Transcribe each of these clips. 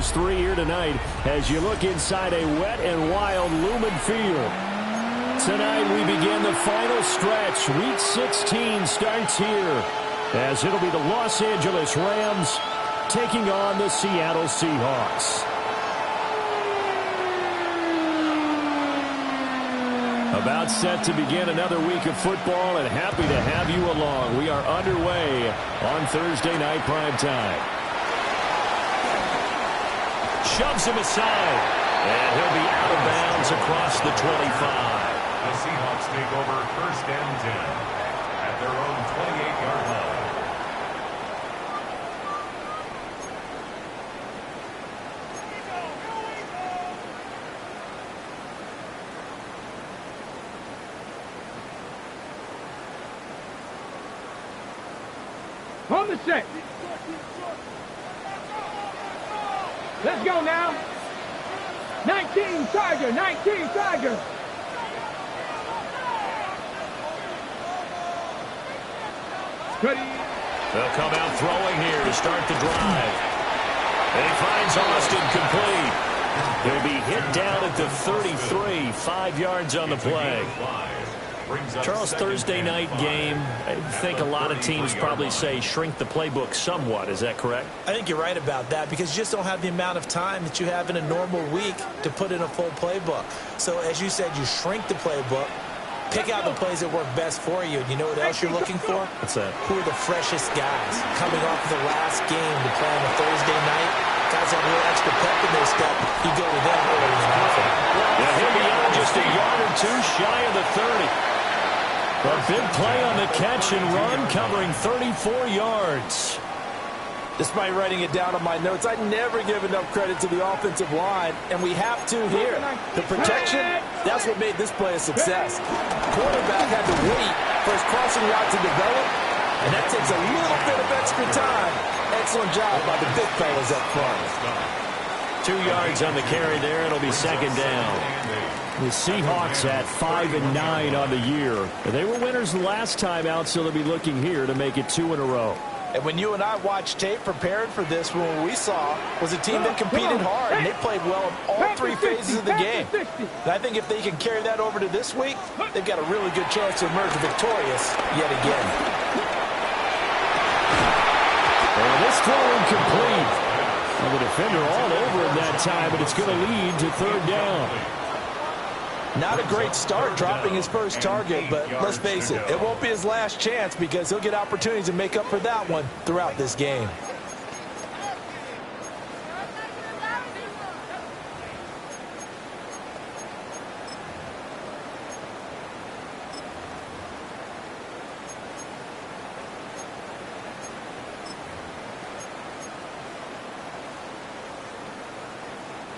those three here tonight as you look inside a wet and wild Lumen Field. Tonight we begin the final stretch. Week 16 starts here as it'll be the Los Angeles Rams taking on the Seattle Seahawks. About set to begin another week of football, and happy to have you along. We are underway on Thursday night primetime. Shoves him aside, and he'll be out of bounds across the 25. The Seahawks take over first and 10 at their own 28-yard line. On the set. Let's go now. 19 Tiger, 19 Tiger. Ready. They'll come out throwing here to start the drive. And he finds Austin complete. He'll be hit down at the 33, 5 yards on the play. Charles, Thursday night game, I think a lot of teams probably say shrink the playbook somewhat. Is that correct? I think you're right about that because you just don't have the amount of time that you have in a normal week to put in a full playbook. So as you said, you shrink the playbook, pick out the plays that work best for you. And you know what else you're looking for? What's that? Who are the freshest guys coming off the last game to play on a Thursday night? Guys have a little extra pep in their step. You go with them early than often. Yeah, he'll be out just a yard or two shy of the 30. A big play on the catch and run, covering 34 yards. Despite writing it down on my notes, I never give enough credit to the offensive line, and we have to here. The protection, that's what made this play a success. Quarterback had to wait for his crossing route to develop, and that takes a little bit of extra time. Excellent job by the big fellas up front. 2 yards on the carry there. It'll be second down. The Seahawks at 5-9 on the year. They were winners last time out, so they'll be looking here to make it 2 in a row. And when you and I watched tape preparing for this, what we saw was a team that competed hard, and they played well in all three phases of the game. And I think if they can carry that over to this week, they've got a really good chance to emerge victorious yet again. And this throw incomplete. Well, the defender all over him that time, but it's going to lead to third down. Not a great start dropping his first target, but let's face it, it won't be his last chance because he'll get opportunities to make up for that one throughout this game.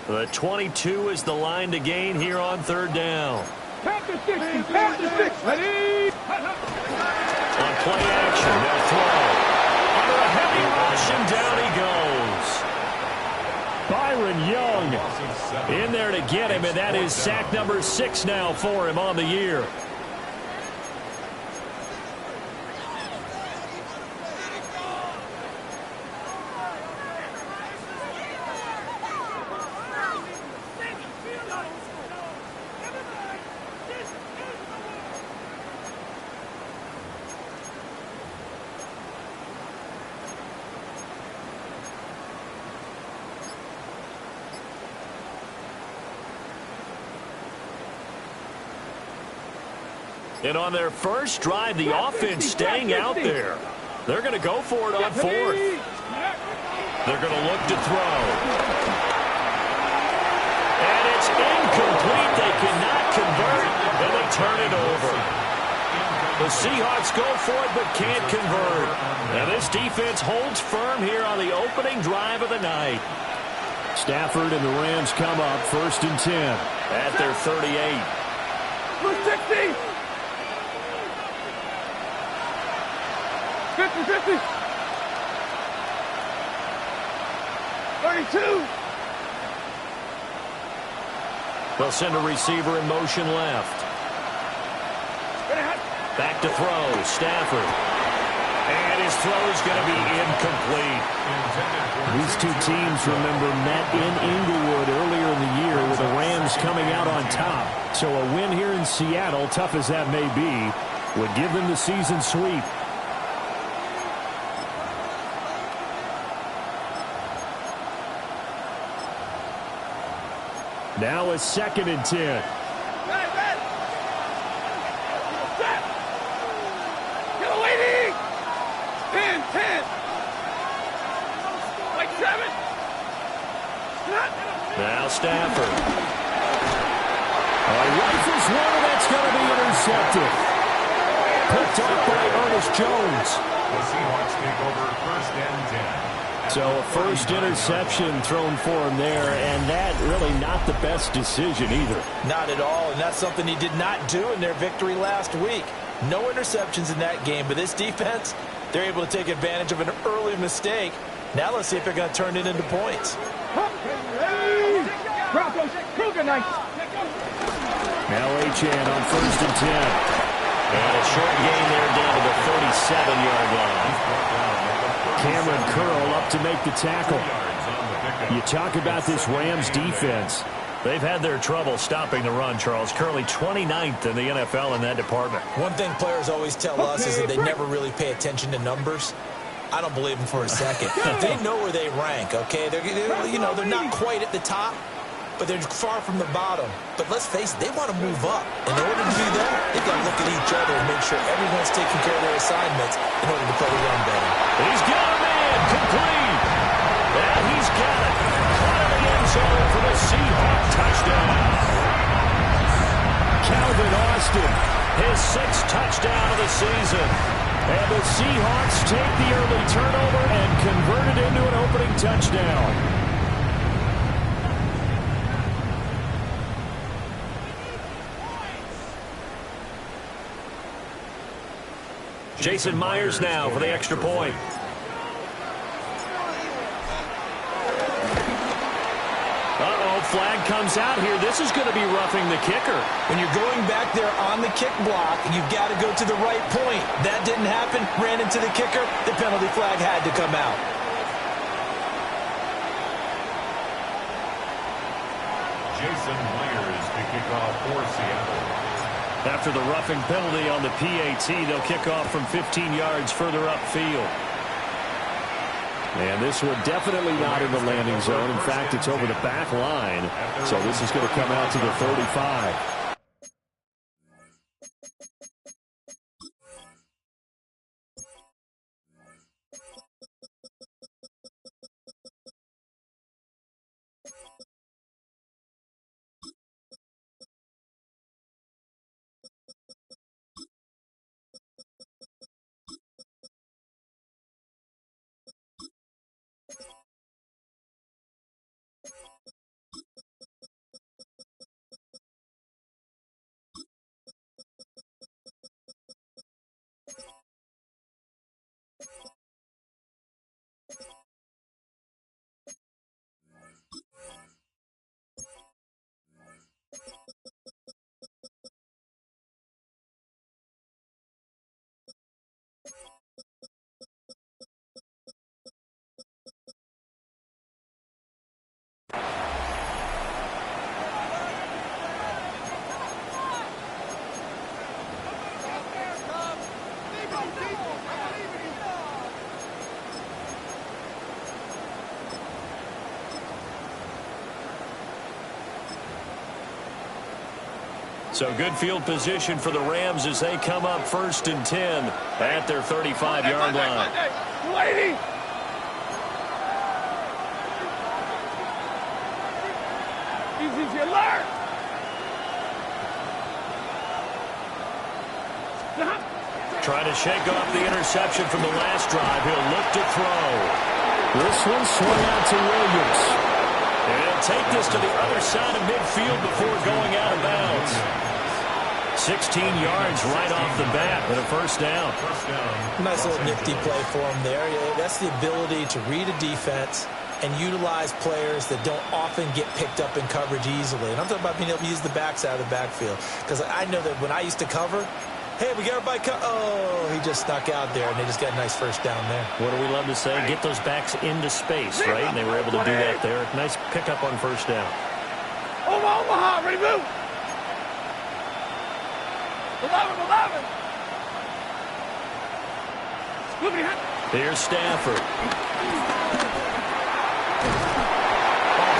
The 22 is the line to gain here on third down. Panther 60, Panther 6, ready. On play action, they'll throw. Under a heavy rush, and down he goes. Byron Young in there to get him, and that is sack number 6 now for him on the year. And on their first drive, the offense staying out there. They're going to go for it on fourth. They're going to look to throw. And it's incomplete. They cannot convert, and they turn it over. The Seahawks go for it but can't convert. Now this defense holds firm here on the opening drive of the night. Stafford and the Rams come up first and 10 at their 38. 60. 50-50. 32. They'll send a receiver in motion left. Back to throw. Stafford. And his throw is going to be incomplete. These two teams, remember, met in Inglewood earlier in the year with the Rams coming out on top. So a win here in Seattle, tough as that may be, would give them the season sweep. Now a 2nd and 10. Now Stafford. Rifles one, and that's going to be intercepted. Picked off by Ernest Jones. The Seahawks take over 1st and 10. So a first interception thrown for him there, and that really not the best decision either. Not at all, and that's something he did not do in their victory last week. No interceptions in that game, but this defense, they're able to take advantage of an early mistake. Now let's see if they're going to turn it into points. Now Achane on 1st and 10. And a short gain there down to the 37-yard line. Cameron Curl up to make the tackle. You talk about this Rams defense. They've had their trouble stopping the run, Charles. Currently 29th in the NFL in that department. One thing players always tell us is that they never really pay attention to numbers. I don't believe them for a second. They know where they rank, okay? They're not quite at the top, but they're far from the bottom. But let's face it, they want to move up. In order to do that, they've got to look at each other and make sure everyone's taking care of their assignments in order to play the run better. He's got a man, complete. And he's got it. Caught in the end zone for the Seahawk touchdown. Calvin Austin, his 6th touchdown of the season. And the Seahawks take the early turnover and convert it into an opening touchdown. Jason Myers now for the extra point. Flag comes out here. This is going to be roughing the kicker. When you're going back there on the kick block, you've got to go to the right point. That didn't happen. Ran into the kicker. The penalty flag had to come out. Jason Myers to kick off for Seattle. After the roughing penalty on the PAT, they'll kick off from 15 yards further upfield. And this one definitely not in the landing zone. In fact, it's over the back line. So this is going to come out to the 35. So good field position for the Rams as they come up 1st and 10 at their 35-yard line. Lady! Easy, alert! Trying to shake off the interception from the last drive. He'll look to throw. This one swung out to Williams. And he'll take this to the other side of midfield before going out of bounds. 16 yards right off the bat, but a first down. Nice little nifty play for him there. That's the ability to read a defense and utilize players that don't often get picked up in coverage easily. And I'm talking about being able to use the backside of the backfield. Because I know that when I used to cover, Hey, we got everybody. Oh, he just snuck out there, and they just got a nice first down there. What do we love to say? Get those backs into space, right? And they were able to do that there. Nice pickup on first down. Omaha, ready, move. 11. Here's Stafford. A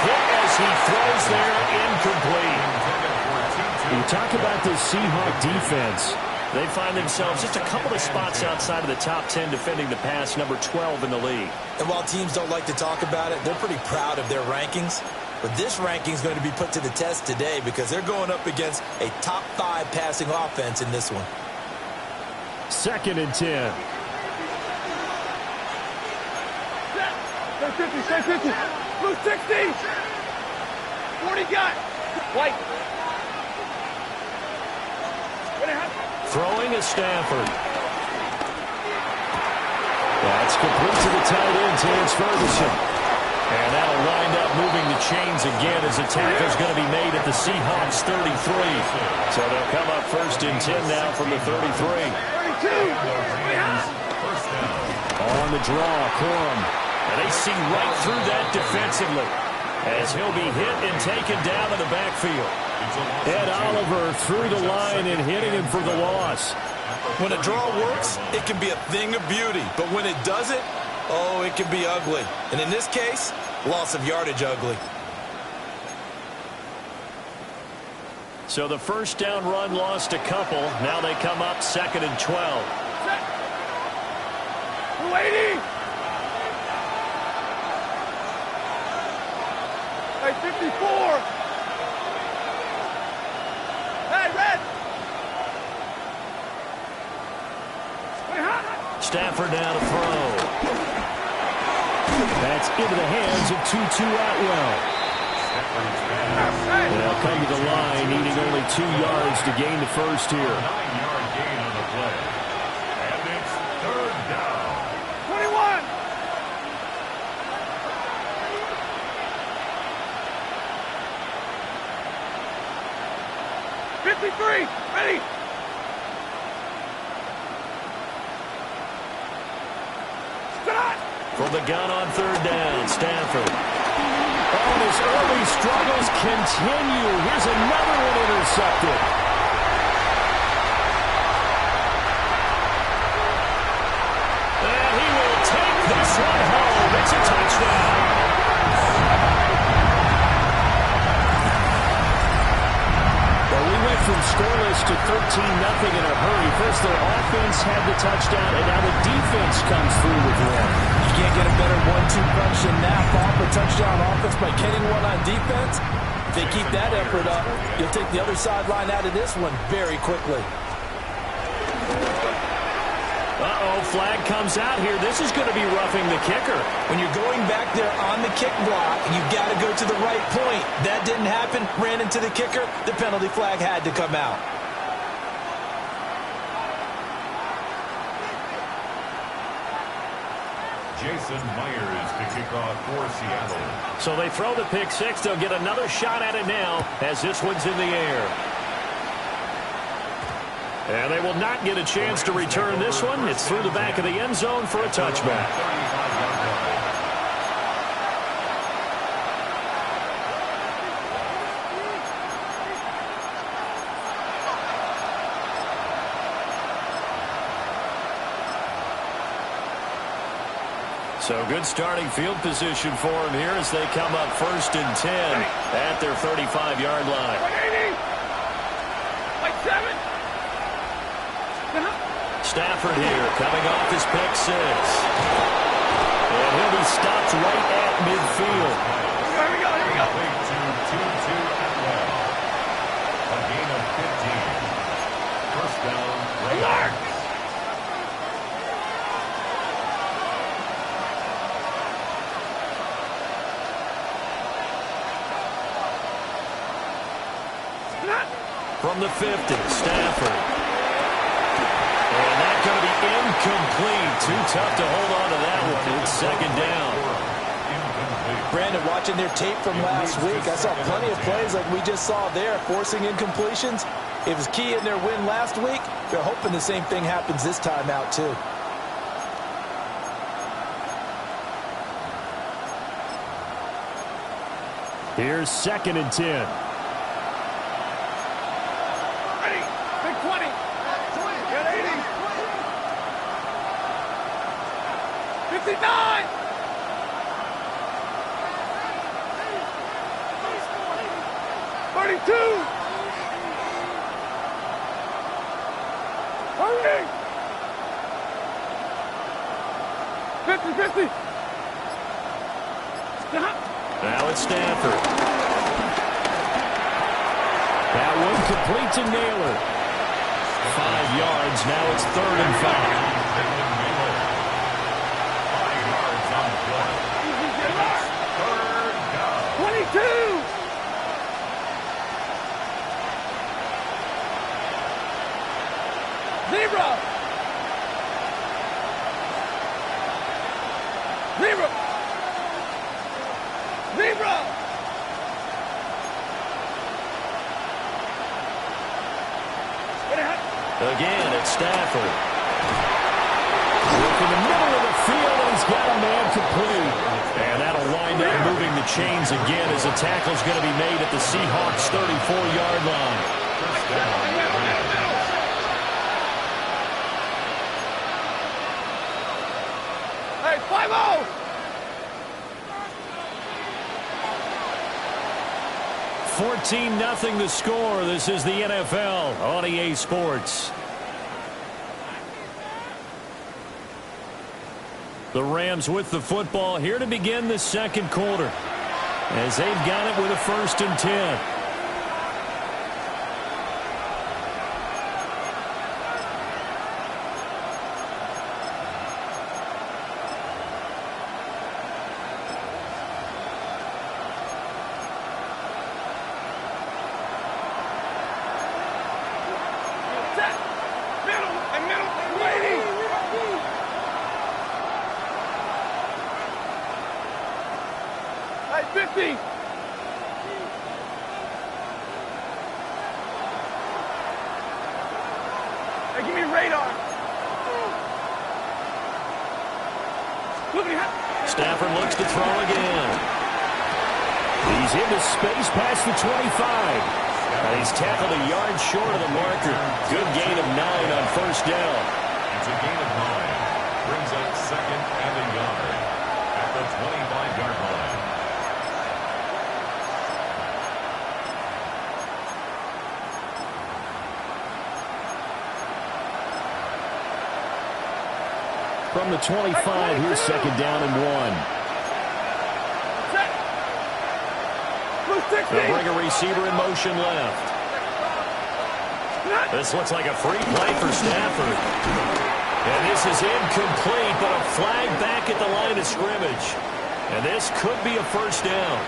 hit as he throws there, incomplete. You talk about this Seahawk defense. They find themselves just a couple of spots outside of the top 10 defending the pass, number 12 in the league. And while teams don't like to talk about it, they're pretty proud of their rankings. But this ranking is going to be put to the test today because they're going up against a top 5 passing offense in this one. 2nd and 10. Stay 50. Move 60. 40 got. White. Throwing is Stafford. That's complete to the tight end, Terrence Ferguson. And that'll wind up moving the chains again as the tackle's going to be made at the Seahawks 33. So they'll come up 1st and 10 now from the 33. 32. On the draw, Corum. And they see right through that defensively as he'll be hit and taken down in the backfield. Ed Oliver through the line and hitting him for the loss. When a draw works, it can be a thing of beauty. But when it doesn't, oh, it can be ugly. And in this case, loss of yardage ugly. So the first down run lost a couple. Now they come up 2nd and 12. 280. Hey, 54. Hey, red. Stafford now to throw. That's into the hands of Tutu Atwell. They'll come to the line, needing only 2 yards to gain the first here. 9-yard gain on the play. And it's 3rd down. 21. Ready? Start! From the gun on 3rd down, Stafford. Oh, his early struggles continue. Here's another one intercepted. And he will take this one home. It's a touchdown. From scoreless to 13-0 in a hurry. First, their offense had the touchdown, and now the defense comes through with one. You can't get a better 1-2 punch than that. Off a touchdown offense by getting one on defense. If they keep that effort up, you'll take the other sideline out of this one very quickly. Uh-oh, flag comes out here. This is going to be roughing the kicker. When you're going back there on the kick block, you've got to go to the right point. That didn't happen. Ran into the kicker. The penalty flag had to come out. Jason Myers to kick off for Seattle. So they throw the pick six. They'll get another shot at it now as this one's in the air. And they will not get a chance to return this one. It's through the back of the end zone for a touchback. So good starting field position for them here as they come up 1st and 10 at their 35-yard line. 180. Like 7. Stafford here coming off his pick six. And he'll be stopped right at midfield. Here we go. Complete to Tutu Atwell. A gain of 15. First down, Raiders. From the 50, Stafford. And that's going to be incomplete. Too tough to hold on to that one. It's 2nd down. Brandon, watching their tape from last week, I saw plenty of plays like we just saw there, forcing incompletions. It was key in their win last week. They're hoping the same thing happens this time out, too. Here's 2nd and 10. Ready. Big 20. Get 80. 59. 32. Hurry. 50. Stop. Now it's Stafford. That one complete to Naylor. 5 yards. Now it's 3rd and 5. 5 yards on the play. Third down. 22. Zero. Again, it's Stafford. Look in the middle of the field, and he's got a man complete. And that'll wind up moving the chains again as a tackle's going to be made at the Seahawks' 34-yard line. First down. Hey, 5-0. 14-0 the score. This is the NFL on EA Sports. The Rams with the football here to begin the second quarter, as they've got it with a 1st and 10. Stafford looks to throw again. He's into space past the 25. And he's tackled a yard short of the marker. Good gain of 9 on 1st down. It's a gain of 9. Brings up 2nd and a yard at the 25-yard line. From the 25, here's 2nd down and 1. They'll bring a receiver in motion left. This looks like a free play for Stafford. And this is incomplete, but a flag back at the line of scrimmage. And this could be a 1st down.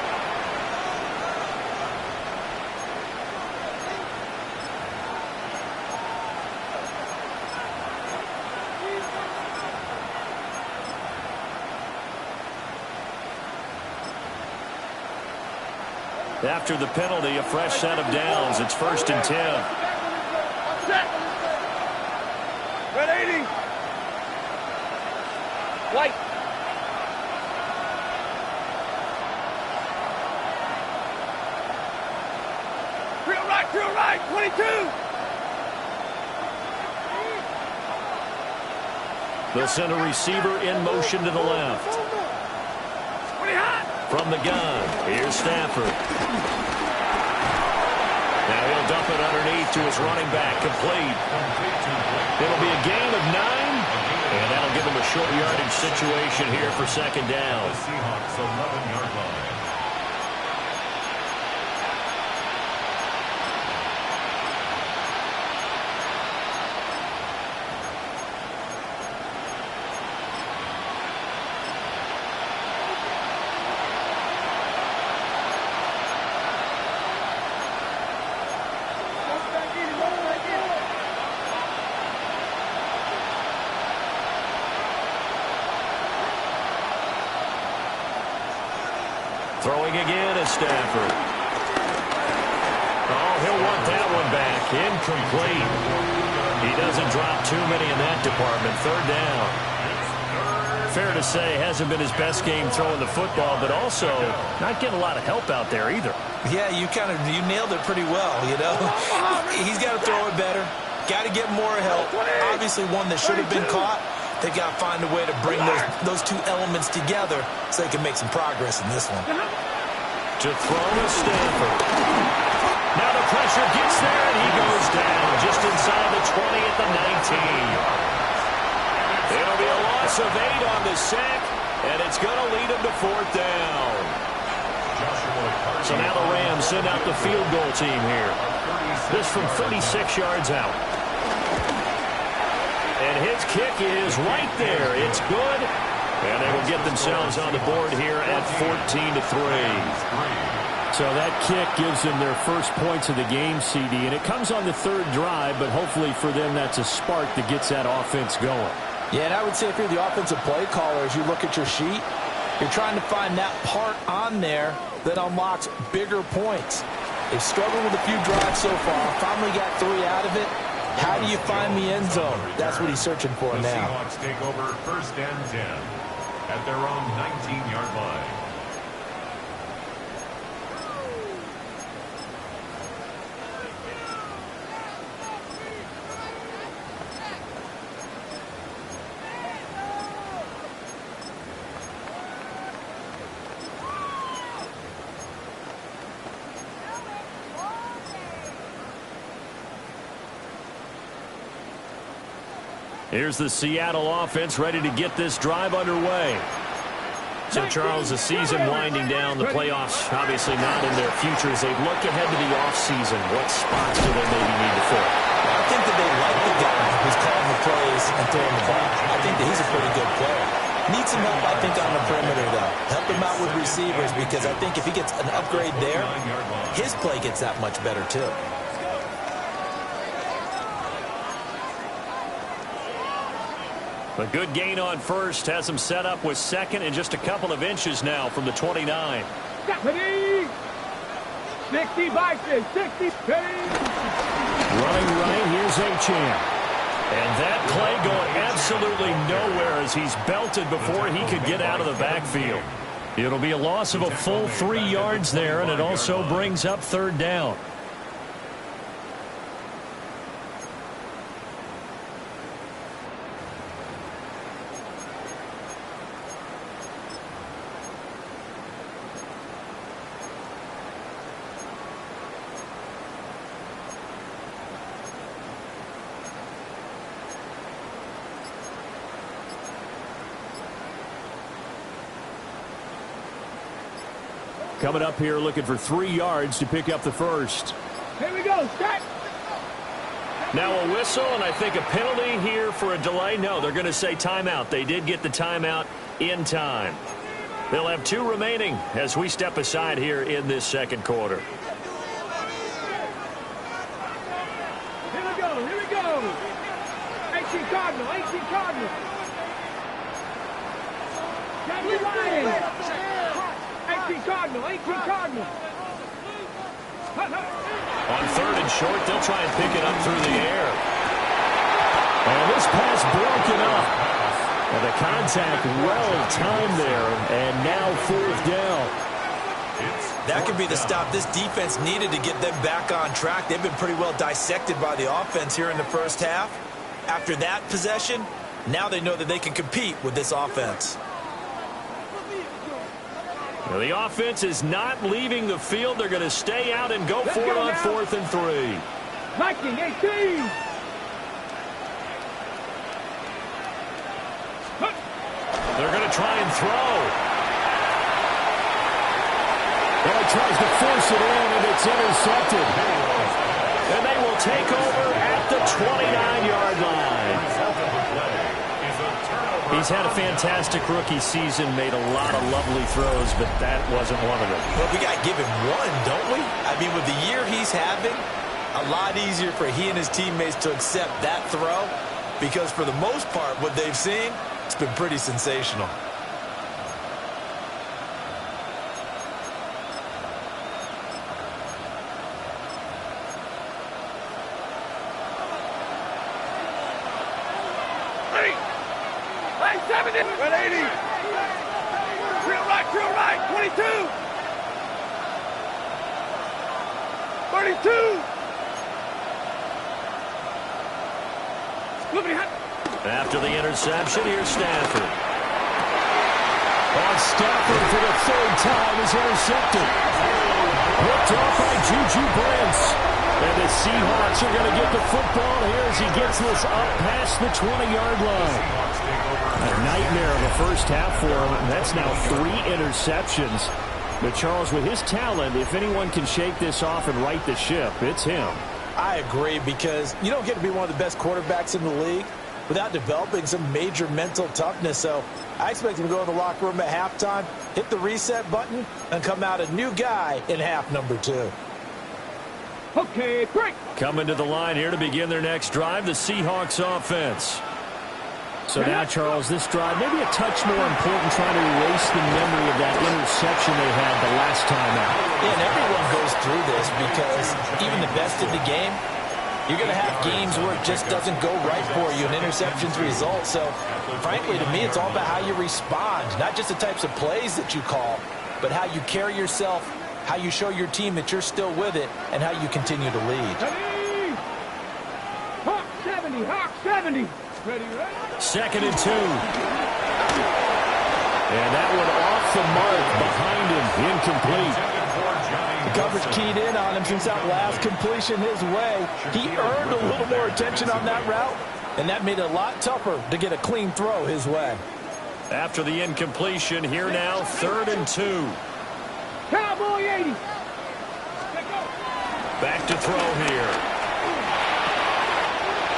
After the penalty, a fresh set of downs. It's 1st and 10. Red 80. White. Real right, 22. They'll send a receiver in motion to the left. 20 hot. From the gun, here's Stafford. Now he'll dump it underneath to his running back, complete. It'll be a gain of 9, and that'll give him a short yardage situation here for 2nd down. The Seahawks 11-yard line. Throwing again is Stafford. Oh, he'll He'll want that one back. Incomplete. He doesn't drop too many in that department. Third down. Fair to say, hasn't been his best game throwing the football, but also not getting a lot of help out there either. Yeah, you nailed it pretty well, you know. He's got to throw it better. Got to get more help. Obviously one that should have been caught. They got to find a way to bring those two elements together so they can make some progress in this one. To throw to Stanford. Now the pressure gets there, and he goes down just inside the 20 at the 19. It'll be a loss of 8 on the sack, and it's going to lead him to fourth down. So now the Rams send out the field goal team here. This from 36 yards out. And his kick is right there. It's good. And they will get themselves on the board here at 14-3. So that kick gives them their first points of the game, CD. And it comes on the third drive, but hopefully for them that's a spark that gets that offense going. Yeah, and I would say if you're the offensive play caller, as you look at your sheet, you're trying to find that part on there that unlocks bigger points. They've struggled with a few drives so far. Finally got 3 out of it. How do you find the end zone? That's what he's searching for now. The Seahawks take over first and 10 at their own 19-yard line. Here's the Seattle offense ready to get this drive underway. So, Charles, the season winding down, the playoffs obviously not in their future. As they look ahead to the offseason, what spots do they maybe need to fill? I think that they like the guy who's calling the plays and throwing the ball. I think that he's a pretty good player. Needs some help, I think, on the perimeter, though. Help him out with receivers, because I think if he gets an upgrade there, his play gets that much better, too. A good gain on first has him set up with second and just a couple of inches now from the 29. 60 Vikings, 60 Running right, here's Achane. And that play going absolutely nowhere as he's belted before he could get out of the backfield. It'll be a loss of a full 3 yards there, and it also brings up third down. Coming up here looking for 3 yards to pick up the first. Here we go, set. Now a whistle, and I think a penalty here for a delay. No, they're going to say timeout. They did get the timeout in time. They'll have 2 remaining as we step aside here in this second quarter. Here we go, here we go. 18 Cardinal, 18 Cardinal. Cardinal Lions. 18 Cardinal, 18 Cardinal. On third and short, they'll try and pick it up through the air. And this pass broken up. And the contact well timed there, and now fourth down. That could be the stop this defense needed to get them back on track. They've been pretty well dissected by the offense here in the first half. After that possession, now they know that they can compete with this offense. Well, the offense is not leaving the field. They're going to stay out and go for it on 4th and 3. Viking, 18. They're going to try and throw. Well, he tries to force it in, and it's intercepted. And they will take over at the 29-yard line. He's had a fantastic rookie season, made a lot of lovely throws, but that wasn't one of them. Well, we got to give him one, don't we? I mean, with the year he's having, a lot easier for he and his teammates to accept that throw, because for the most part, what they've seen, it's been pretty sensational. 70. 180. Drill right, 22. 32. After the interception, here's Stafford. Stafford for the third time is intercepted. Picked off by Juju Brents. And the Seahawks are going to get the football here as he gets this up past the 20-yard line. A nightmare of a first half for him. That's now 3 interceptions. But Charles, with his talent, if anyone can shake this off and right the ship, it's him. I agree, because you don't get to be one of the best quarterbacks in the league without developing some major mental toughness. So I expect him to go in the locker room at halftime, hit the reset button, and come out a new guy in half number 2. Okay, break. Coming to the line here to begin their next drive, the Seahawks offense. So now, Charles, this drive maybe a touch more important, trying to erase the memory of that interception they had the last time out. Yeah, and everyone goes through this, because even the best in the game, you're going to have games where it just doesn't go right for you, and interceptions result. So, frankly, to me, it's all about how you respond, not just the types of plays that you call, but how you carry yourself, how you show your team that you're still with it, and how you continue to lead. Hawk 70, Hawk 70. Ready, ready. 2nd and 2. And that one off the mark behind him, incomplete. The coverage keyed in on him since that last completion his way. He earned a little more attention on that route, and that made it a lot tougher to get a clean throw his way. After the incompletion, here now, 3rd and 2. Cowboy 80. Back to throw here.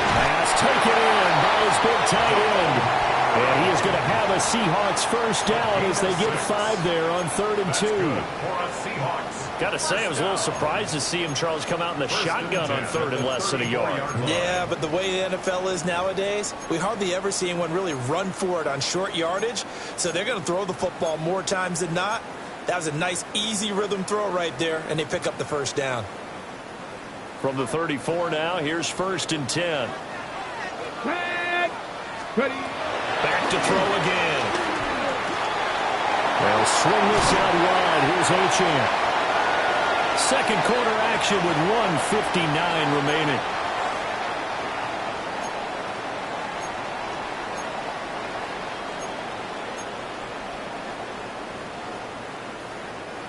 Pass taken in by his big tight end. And he is going to have a Seahawks first down as they get 5 there on 3rd and 2. Got to say, I was a little surprised to see him, Charles, come out in the shotgun on 3rd and less than a yard. Yeah, but the way the NFL is nowadays, we hardly ever see anyone really run for it on short yardage. So they're going to throw the football more times than not. That was a nice, easy rhythm throw right there, and they pick up the first down. From the 34 now, here's 1st and 10. Ready. Back to throw again. They'll swing this out wide. Here's Achane. Second quarter action with 1:59 remaining.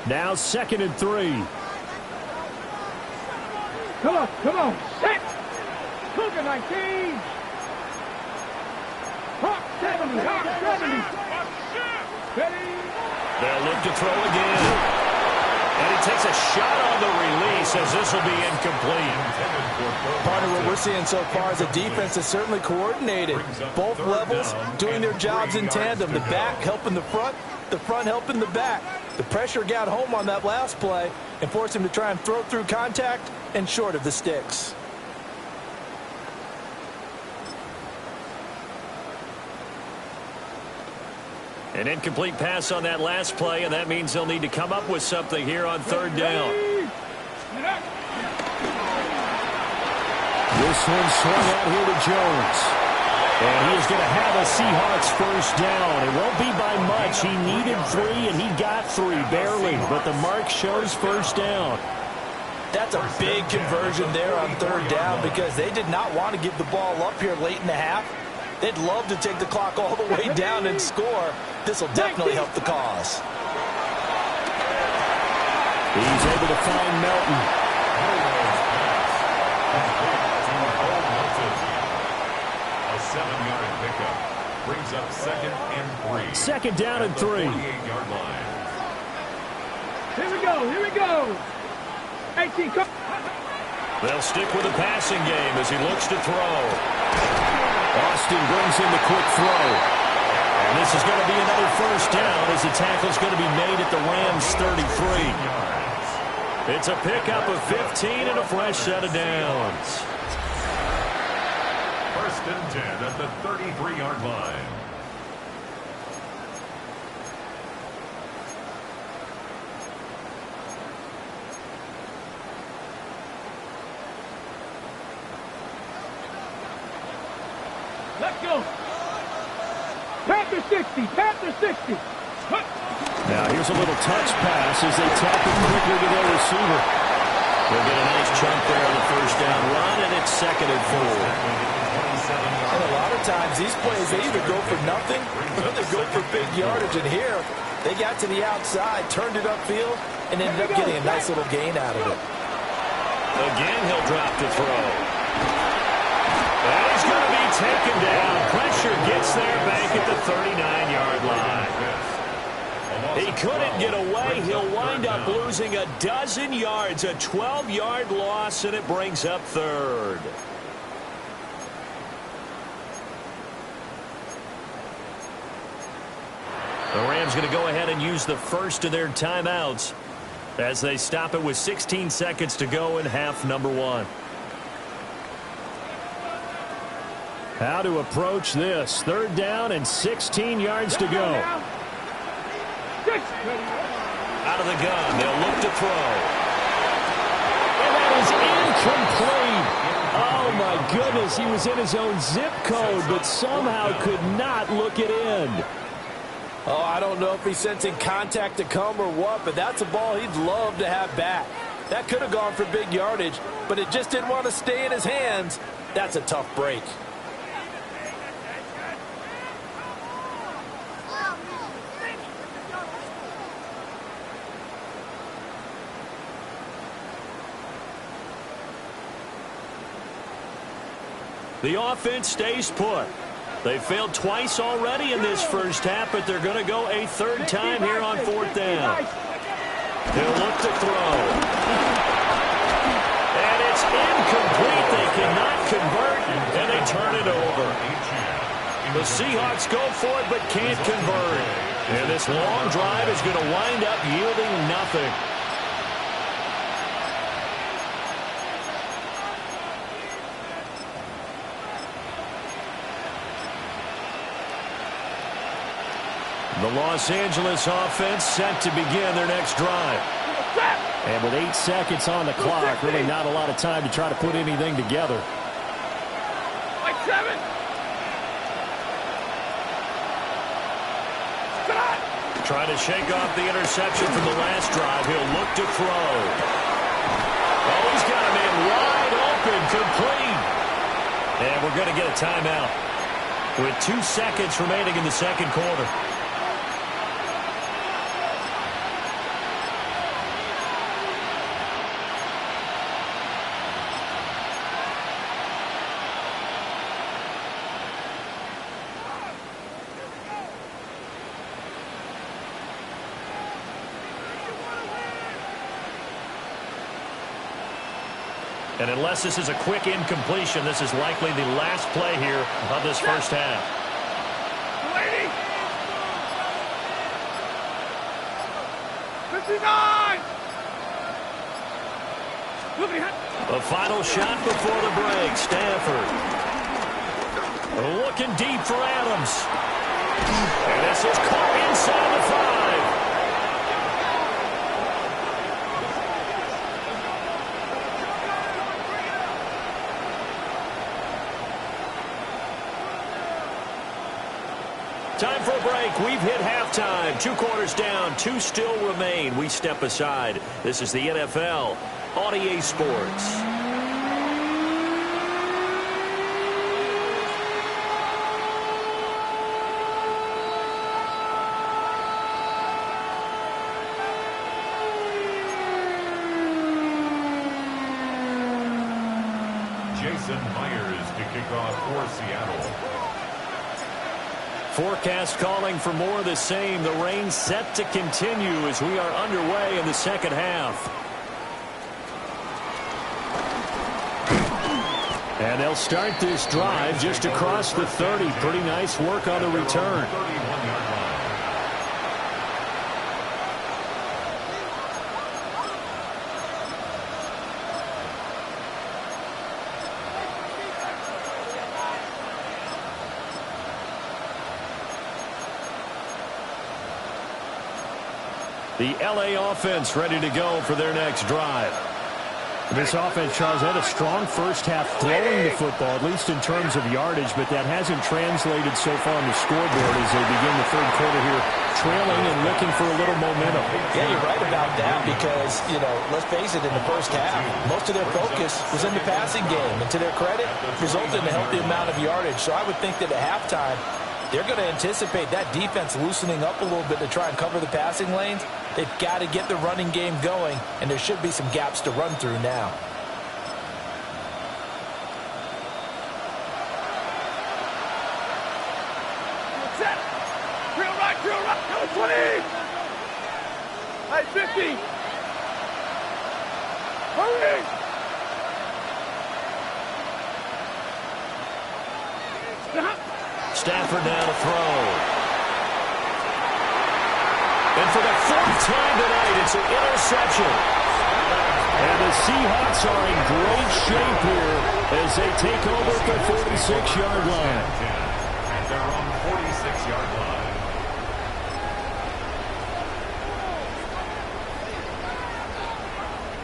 Now 2nd and 3. Come on, set. Cougar 19. Hawk 70, Hawk 70. Ready. They'll look to throw again. And he takes a shot on the release as this will be incomplete. Part of what we're seeing so far is the defense is certainly coordinated. Both levels doing their jobs in tandem. The back helping the front helping the back. The pressure got home on that last play and forced him to try and throw through contact and short of the sticks. An incomplete pass on that last play, and that means they'll need to come up with something here on 3rd down. This one swung out here to Jones. And he is going to have a Seahawks first down. It won't be by much. He needed 3, and he got 3, barely. But the mark shows first down. That's a big conversion there on 3rd down, because they did not want to give the ball up here late in the half. They'd love to take the clock all the way down and score. This will definitely help the cause. He's able to find Melton. A 7-yard pickup brings up 2nd and 3. 2nd down and 3. 48-yard line. Here we go. 18, come. They'll stick with the passing game as he looks to throw. Austin brings in the quick throw. And this is going to be another first down as the tackle's going to be made at the Rams' 33. It's a pickup of 15 and a fresh set of downs. 1st and 10 at the 33-yard line. Let's go. Back. Panther 60. Panther 60. Now here's a little touch pass as they tap it quickly to their receiver. They'll get a nice chunk there on the first down run, and it's 2nd and 4. And a lot of times these plays, they either go for nothing or they go for big yardage. And here, they got to the outside, turned it upfield, and ended up getting a nice little gain out of it. Again, he'll drop to throw. And he's going to be taken down. Pressure gets there back at the 39-yard line. He couldn't get away. He'll wind up losing a dozen yards, a 12-yard loss, and it brings up 3rd. The Rams going to go ahead and use the first of their timeouts as they stop it with 16 seconds to go in half number 1. How to approach this. 3rd down and 16 yards to go. Out of the gun, they'll look to throw. And that is incomplete. Oh, my goodness. He was in his own zip code, but somehow could not look it in. Oh, I don't know if he's sensing contact to come or what, but that's a ball he'd love to have back. That could have gone for big yardage, but it just didn't want to stay in his hands. That's a tough break. The offense stays put. They failed twice already in this first half, but they're going to go a 3rd time here on 4th down. They'll look to throw. And it's incomplete. They cannot convert, and they turn it over. The Seahawks go for it, but can't convert. And this long drive is going to wind up yielding nothing. The Los Angeles offense set to begin their next drive. And with 8 seconds on the clock, really not a lot of time to try to put anything together. Like 7. Trying to shake off the interception from the last drive. He'll look to throw. Oh, he's got a man wide open, complete. And we're going to get a timeout with 2 seconds remaining in the second quarter. And unless this is a quick incompletion, this is likely the last play here of this first half. Lady. 59. A final shot before the break. Stanford looking deep for Adams. And this is caught inside the 5. Time for a break. We've hit halftime. 2 quarters down. 2 still remain. We step aside. This is the NFL on EA Sports. Jason Myers to kick off for Seattle. Forecast calling for more of the same. The rain set to continue as we are underway in the second half. And they'll start this drive just across the 30. Pretty nice work on the return. 31-yard line. The LA offense ready to go for their next drive. This offense, Charles, had a strong first half throwing the football, at least in terms of yardage, but that hasn't translated so far on the scoreboard as they begin the third quarter here, trailing and looking for a little momentum. Yeah, you're right about that because, let's face it, in the first half, most of their focus was in the passing game. And to their credit, resulted in a healthy amount of yardage. So I would think that at halftime, they're going to anticipate that defense loosening up a little bit to try and cover the passing lanes. They've got to get the running game going, and there should be some gaps to run through now. Set. Drill right, number 20. Hey, 50. Hurry. Stafford now to throw. And for the fourth time tonight, it's an interception. And the Seahawks are in great shape here as they take over at the 46-yard line. And they're on the 46-yard line.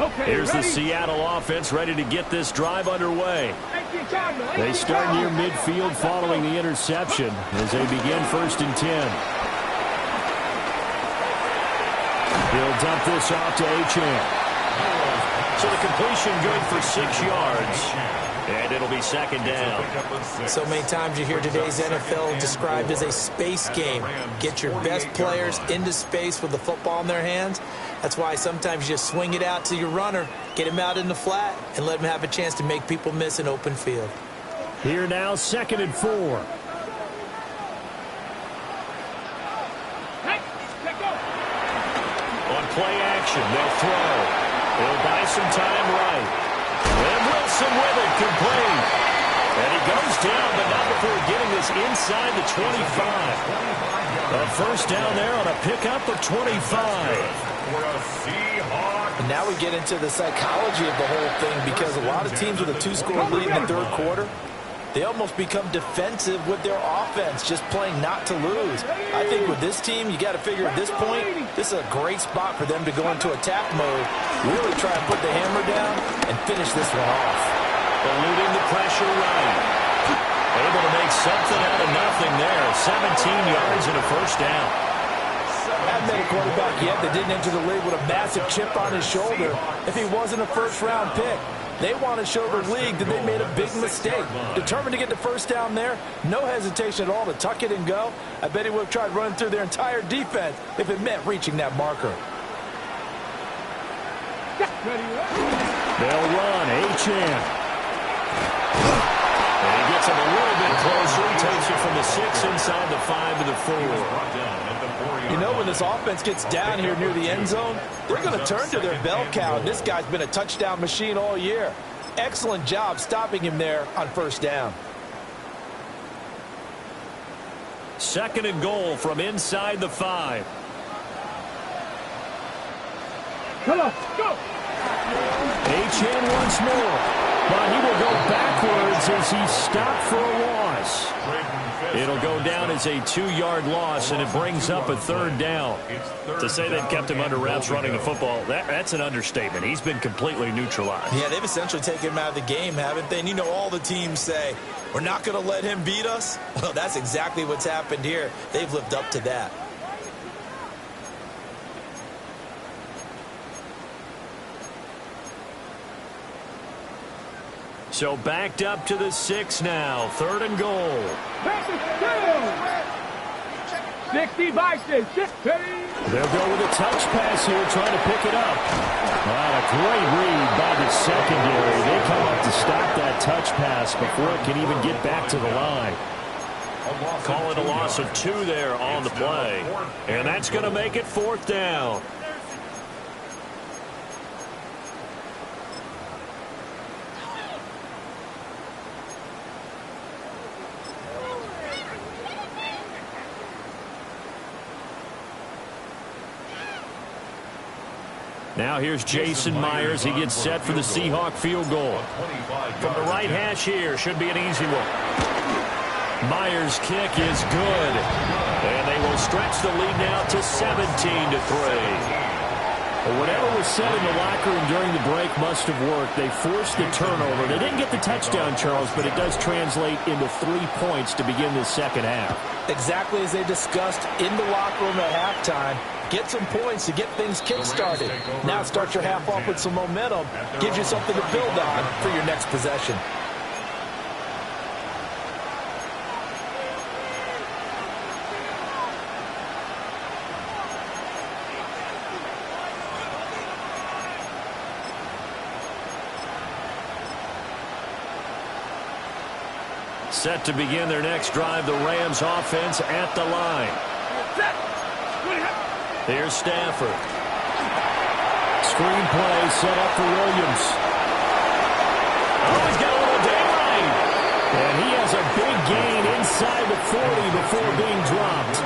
Okay, Here's the ready? Seattle offense ready to get this drive underway. They start near midfield following the interception as they begin 1st and 10. He'll dump this off to Achane. So the completion good for 6 yards. And it'll be 2nd down. So many times you hear today's NFL described as a space game. Get your best players into space with the football in their hands. That's why sometimes you just swing it out to your runner, get him out in the flat, and let him have a chance to make people miss an open field. Here now, 2nd and 4. Play action. They'll throw. They'll buy some time right. And Wilson with it, complete. And he goes down, but not before getting this inside the 25. A first down there on a pickup of 25. And now we get into the psychology of the whole thing because a lot of teams with a 2-score lead in the third quarter, they almost become defensive with their offense, just playing not to lose. I think with this team, you got to figure at this point, this is a great spot for them to go into attack mode, really try and put the hammer down and finish this one off. Eluding the pressure right. Able to make something out of nothing there. 17 yards and a first down. I've met a quarterback yet that didn't enter the league with a massive chip on his shoulder if he wasn't a first-round pick. They want to show the league that they made a big mistake. Determined to get the first down there, no hesitation at all to tuck it and go. I bet he would have tried running through their entire defense if it meant reaching that marker. They'll run. Achane. And he gets him a little bit closer. He takes it from the 6 inside the 5 to the 4. You know, when this offense gets down here near the end zone, they're going to turn to their bell cow. This guy's been a touchdown machine all year. Excellent job stopping him there on first down. 2nd and goal from inside the 5. Come on, go! Achane once more. But he will go backwards as he stopped for a loss. It'll go down as a 2-yard loss, and it brings up a 3rd down. To say they've kept him under wraps running the football, that's an understatement. He's been completely neutralized. Yeah, they've essentially taken him out of the game, haven't they? And you know all the teams say, we're not going to let him beat us. Well, that's exactly what's happened here. They've lived up to that. So backed up to the 6 now. 3rd and goal. 60 Bison. They'll go with a touch pass here, trying to pick it up. A great read by the secondary. They come up to stop that touch pass before it can even get back to the line. Call it a loss of 2 there on the play. And that's going to make it 4th down. Now here's Jason Myers. He gets set for the Seahawk field goal. From the right hash here, should be an easy one. Myers' kick is good. And they will stretch the lead now to 17-3. Well, whatever was said in the locker room during the break must have worked. They forced the turnover. They didn't get the touchdown, Charles, but it does translate into 3 points to begin the second half. Exactly as they discussed in the locker room at halftime. Get some points to get things kick-started. Now start your half off with some momentum. Gives you something to build on for your next possession. Set to begin their next drive, the Rams offense at the line. Here's Stafford. Screen play set up for Williams. Oh, he's got a little daylight. And he has a big gain inside the 40 before being dropped.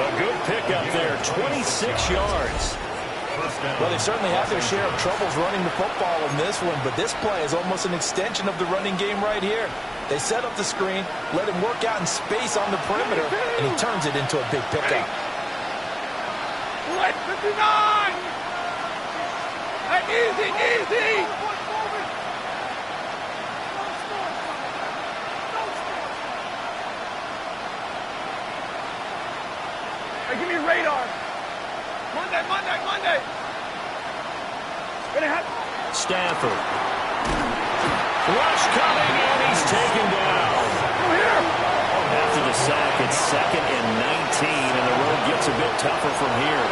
A good pickup there, 26 yards. Well, they certainly have their share of troubles running the football in this one, but this play is almost an extension of the running game right here. They set up the screen, let him work out in space on the perimeter, and he turns it into a big pickup. 59! Easy, easy! Hey, give me a radar. Monday. Stafford. Rush coming, and he's taken down. After the sack, it's 2nd and 19, and the road gets a bit tougher from here.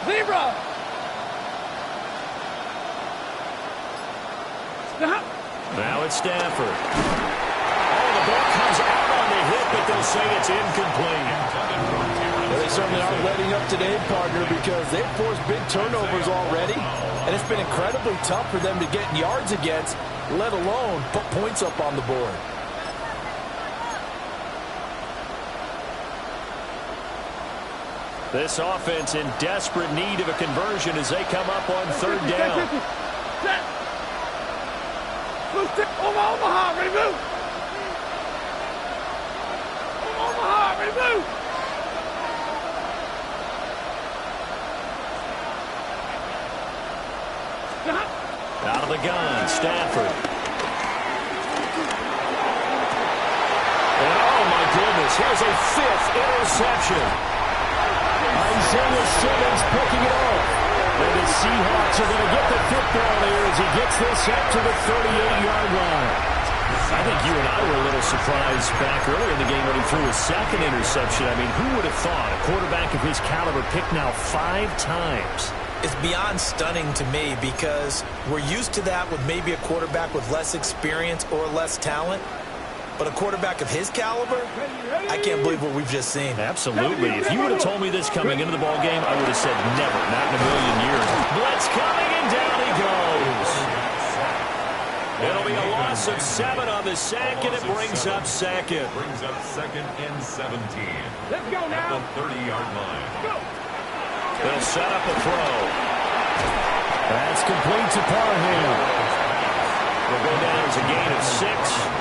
Zebra! Now it's Stafford. Oh, the ball comes out on the hit, but they'll say it's incomplete. Well, they certainly aren't letting up today, partner, because they've forced big turnovers already, and it's been incredibly tough for them to get yards against, let alone put points up on the board. This offense in desperate need of a conversion as they come up on 3rd down. Omaha, ready to move. Omaha, ready to move. Out of the gun, Stafford. And oh my goodness, here's a 5th interception. Isaiah Simmons picking it off. And the Seahawks are going to get the football here as he gets this up to the 38-yard line. I think you and I were a little surprised back earlier in the game when he threw his 2nd interception. I mean, who would have thought a quarterback of his caliber picked now 5 times? It's beyond stunning to me because we're used to that with maybe a quarterback with less experience or less talent. But a quarterback of his caliber, I can't believe what we've just seen. Absolutely. If you would have told me this coming into the ballgame, I would have said never, not in a million years. Blitz coming, and down he goes. It'll be a loss of 7 on the sack, and it brings up 2nd. Brings up 2nd and 17. Let's go now. At the 30-yard line. Go. They'll set up a throw. That's complete to Parham. Will go down as a gain of 6.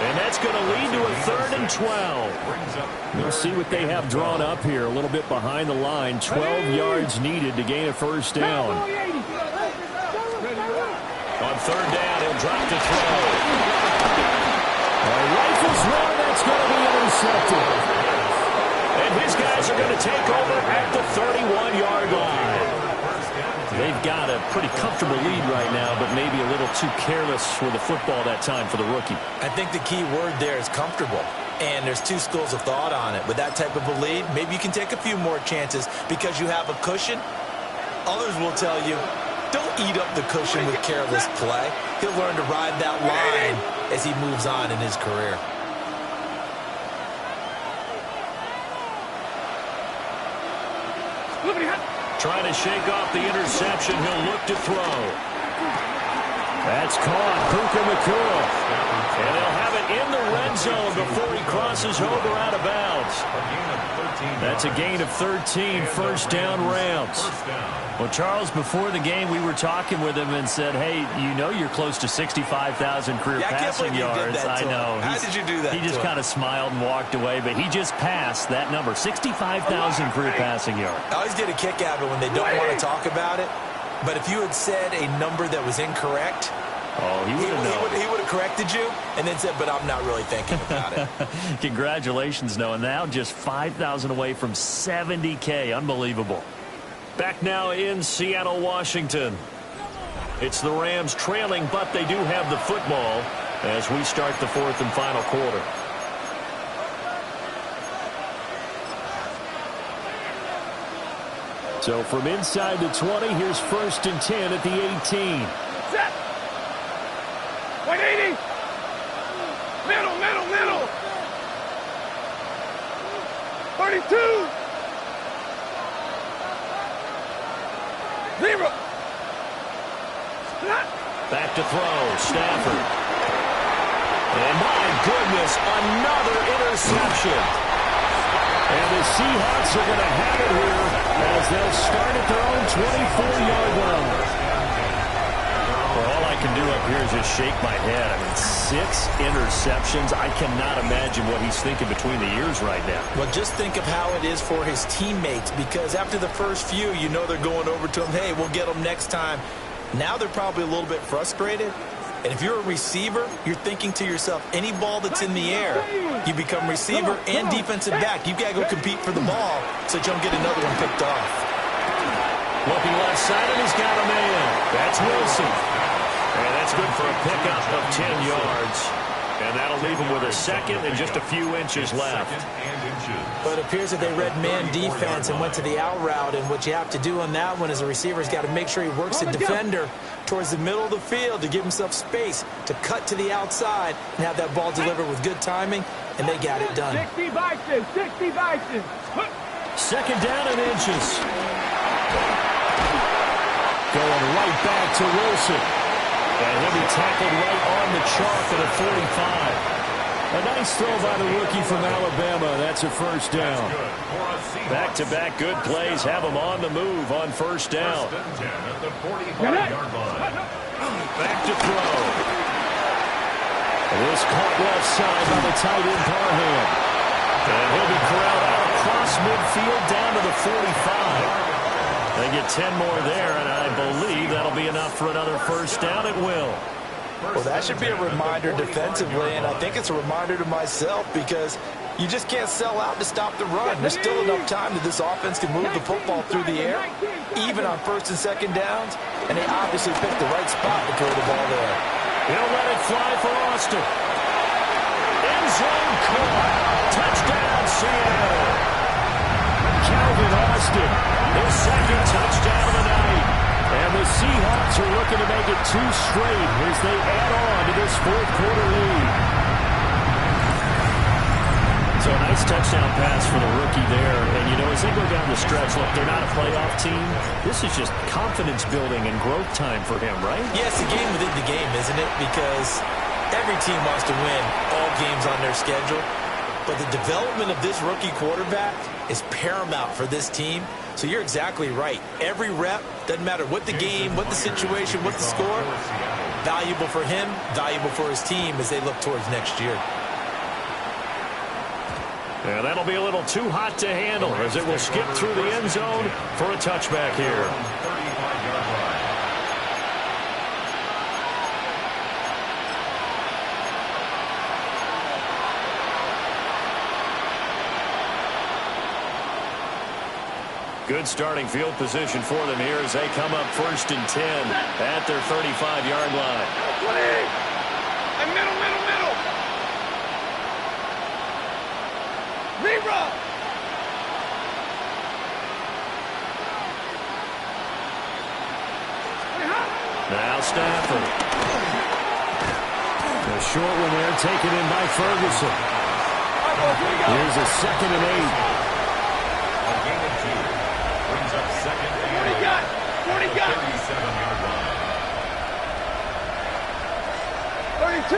And that's going to lead to a 3rd and 12. We'll see what they have drawn up here. A little bit behind the line. 12 yards needed to gain a 1st down. On 3rd down, he'll drop to throw. Rifles one, that's going to be intercepted. And his guys are going to take over at the 31-yard line. They've got a pretty comfortable lead right now, but maybe a little too careless with the football that time for the rookie. I think the key word there is comfortable. And there's 2 schools of thought on it. With that type of a lead, maybe you can take a few more chances because you have a cushion. Others will tell you, don't eat up the cushion with careless play. He'll learn to ride that line as he moves on in his career. Trying to shake off the interception. He'll look to throw. That's caught. Puka Nacua. And they'll have it in the red zone before he crosses over out of bounds. That's a gain of 13, first down Rams. Well, Charles, before the game, we were talking with him and said, hey, you know you're close to 65,000 career passing yards. I know. How did you do that? He just kind of smiled and walked away, but he just passed that number, 65,000 career passing yards. I always get a kick out of it when they don't want to talk about it. But if you had said a number that was incorrect, he would have corrected you and then said, but I'm not really thinking about it. Congratulations, Noah. Now just 5,000 away from 70K. Unbelievable. Back now in Seattle, Washington. It's the Rams trailing, but they do have the football as we start the fourth and final quarter. So from inside the 20, here's first and 10 at the 18. Set. 180. Middle, middle, middle. 32. 0. Back to throw, Stafford. And my goodness, another interception. And the Seahawks are going to have it here as they'll start at their own 24-yard line. Well, all I can do up here is just shake my head. I mean, 6 interceptions. I cannot imagine what he's thinking between the ears right now. Well, just think of how it is for his teammates, because after the first few, you know they're going over to him, hey, we'll get them next time. Now they're probably a little bit frustrated. And if you're a receiver, you're thinking to yourself, any ball that's in the air, you become receiver and defensive back. You've got to go compete for the ball so that you don't get another one picked off. Looking left side, and he's got a man. That's Wilson. And that's good for a pickup of 10 yards. And that'll leave him with a second and just a few inches left. But it appears that they read man defense and went to the out route. And what you have to do on that one as a receiver is got to make sure he works the defender towards the middle of the field to give himself space to cut to the outside and have that ball delivered with good timing. And they got it done. 60 Vikings, 60 Vikings. Second down and inches. Going right back to Wilson. And he'll be tackled right on the chalk at a 45. A nice throw by the rookie from Alabama. That's a first down. Back-to-back good plays have him on the move on first down. Back to throw. It is caught left side by the tight end Parham. And he'll be corralled out across midfield down to the 45. They get 10 more there, and I believe that'll be enough for another first down. It will. Well, that should be a reminder defensively, and I think it's a reminder to myself because you just can't sell out to stop the run. There's still enough time that this offense can move the football through the air, even on first and second downs, and they obviously picked the right spot to throw the ball there. He'll let it fly for Austin. End zone caught. Touchdown, Seattle. Calvin Austin, his second touchdown of the night. And the Seahawks are looking to make it 2 straight as they add on to this fourth quarter lead. So a nice touchdown pass for the rookie there. And, you know, as they go down the stretch, look, they're not a playoff team. This is just confidence building and growth time for him, right? Yeah, it's a game within the game, isn't it? Because every team wants to win all games on their schedule. But the development of this rookie quarterback is paramount for this team. So you're exactly right. Every rep, doesn't matter what the game, what the situation, what the score, valuable for him, valuable for his team as they look towards next year. Yeah, that'll be a little too hot to handle as it will skip through the end zone for a touchback here. Good starting field position for them here as they come up first and 10 at their 35-yard line. 20. And middle, middle, middle. 0. Now Stafford. The short one there taken in by Ferguson. Here's a 2nd and 8. Brings up 2nd and 8. 40 got. 37-yard line. 22.